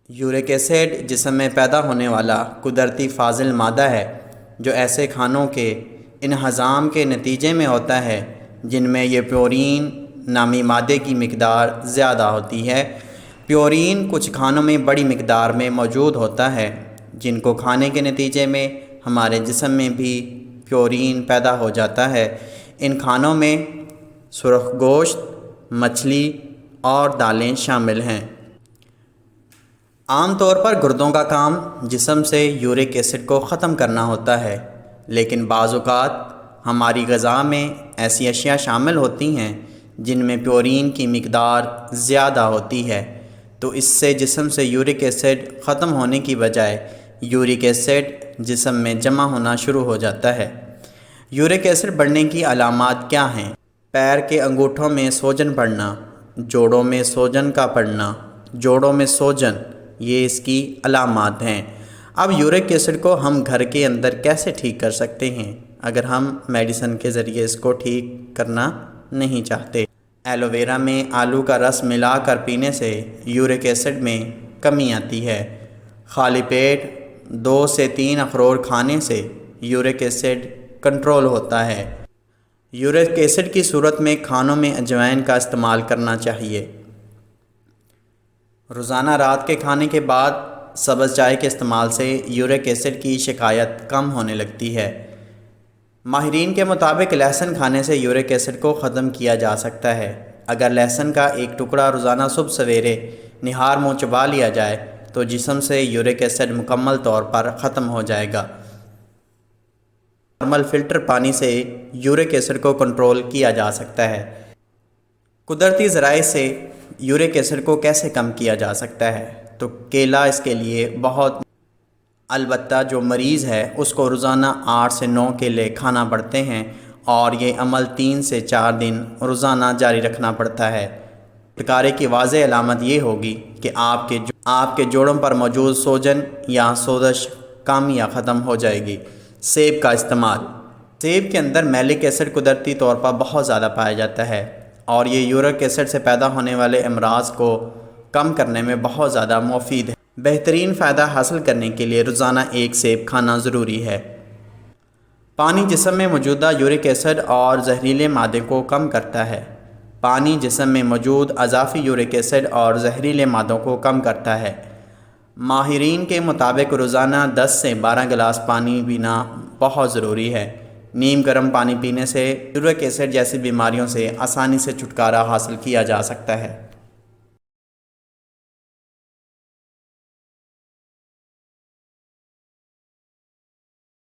York acid جسم میں پیدا ہونے والا قدرتی فاضل مادہ ہے جو ایسے کھانوں کے انہضام کے نتیجے میں ہوتا ہے جن میں یہ پیورین نامی مادے کی مقدار زیادہ ہوتی ہے۔ پیورین کچھ کھانوں میں بڑی مقدار میں موجود ہوتا ہے جن کو کھانے کے نتیجے میں ہمارے جسم میں بھی پیورین پیدا ہو جاتا ہے۔ ان کھانوں میں سرخ گوشت، مچھلی اور دالیں شامل ہیں۔ عام طور پر گردوں کا کام جسم سے یورک ایسڈ کو ختم کرنا ہوتا ہے، لیکن بعض اوقات ہماری غذا میں ایسی اشیاء شامل ہوتی ہیں جن میں پیورین کی مقدار زیادہ ہوتی ہے، تو اس سے جسم سے یورک ایسڈ ختم ہونے کی بجائے یورک ایسڈ جسم میں جمع ہونا شروع ہو جاتا ہے۔ یورک ایسڈ بڑھنے کی علامات کیا ہیں؟ پیر کے انگوٹھوں میں سوجن پڑنا، جوڑوں میں سوجن کا پڑنا، جوڑوں میں سوجن، یہ اس کی علامات ہیں۔ اب یورک ایسڈ کو ہم گھر کے اندر کیسے ٹھیک کر سکتے ہیں اگر ہم میڈیسن کے ذریعے اس کو ٹھیک کرنا نہیں چاہتے؟ ایلو ویرا میں آلو کا رس ملا کر پینے سے یورک ایسڈ میں کمی آتی ہے۔ خالی پیٹ 2 سے 3 اخروٹ کھانے سے یورک ایسڈ کنٹرول ہوتا ہے۔ یورک ایسڈ کی صورت میں کھانوں میں اجوائن کا استعمال کرنا چاہیے۔ روزانہ رات کے کھانے کے بعد سبز چائے کے استعمال سے یورک ایسڈ کی شکایت کم ہونے لگتی ہے۔ ماہرین کے مطابق لہسن کھانے سے یورک ایسڈ کو ختم کیا جا سکتا ہے۔ اگر لہسن کا ایک ٹکڑا روزانہ صبح سویرے نہار منہ چبا لیا جائے تو جسم سے یورک ایسڈ مکمل طور پر ختم ہو جائے گا۔ نارمل فلٹر پانی سے یورک ایسڈ کو کنٹرول کیا جا سکتا ہے۔ قدرتی ذرائع سے یورک ایسڈ کو کیسے کم کیا جا سکتا ہے؟ تو کیلا اس کے لیے بہت، البتہ جو مریض ہے اس کو روزانہ 8 سے 9 کیلے کھانا پڑتے ہیں اور یہ عمل 3 سے 4 دن روزانہ جاری رکھنا پڑتا ہے۔ چھٹکارے کی واضح علامت یہ ہوگی کہ آپ کے جوڑوں پر موجود سوجن یا سوزش کم یا ختم ہو جائے گی۔ سیب کا استعمال۔ سیب کے اندر میلک ایسڈ قدرتی طور پر بہت زیادہ پایا جاتا ہے اور یہ یورک ایسڈ سے پیدا ہونے والے امراض کو کم کرنے میں بہت زیادہ مفید ہے۔ بہترین فائدہ حاصل کرنے کے لیے روزانہ 1 سیب کھانا ضروری ہے۔ پانی جسم میں موجودہ یورک ایسڈ اور زہریلے مادے کو کم کرتا ہے۔ پانی جسم میں موجود اضافی یورک ایسڈ اور زہریلے مادوں کو کم کرتا ہے۔ ماہرین کے مطابق روزانہ 10 سے 12 گلاس پانی پینا بہت ضروری ہے۔ نیم گرم پانی پینے سے یورک ایسڈ جیسی بیماریوں سے آسانی سے چھٹکارا حاصل کیا جا سکتا ہے۔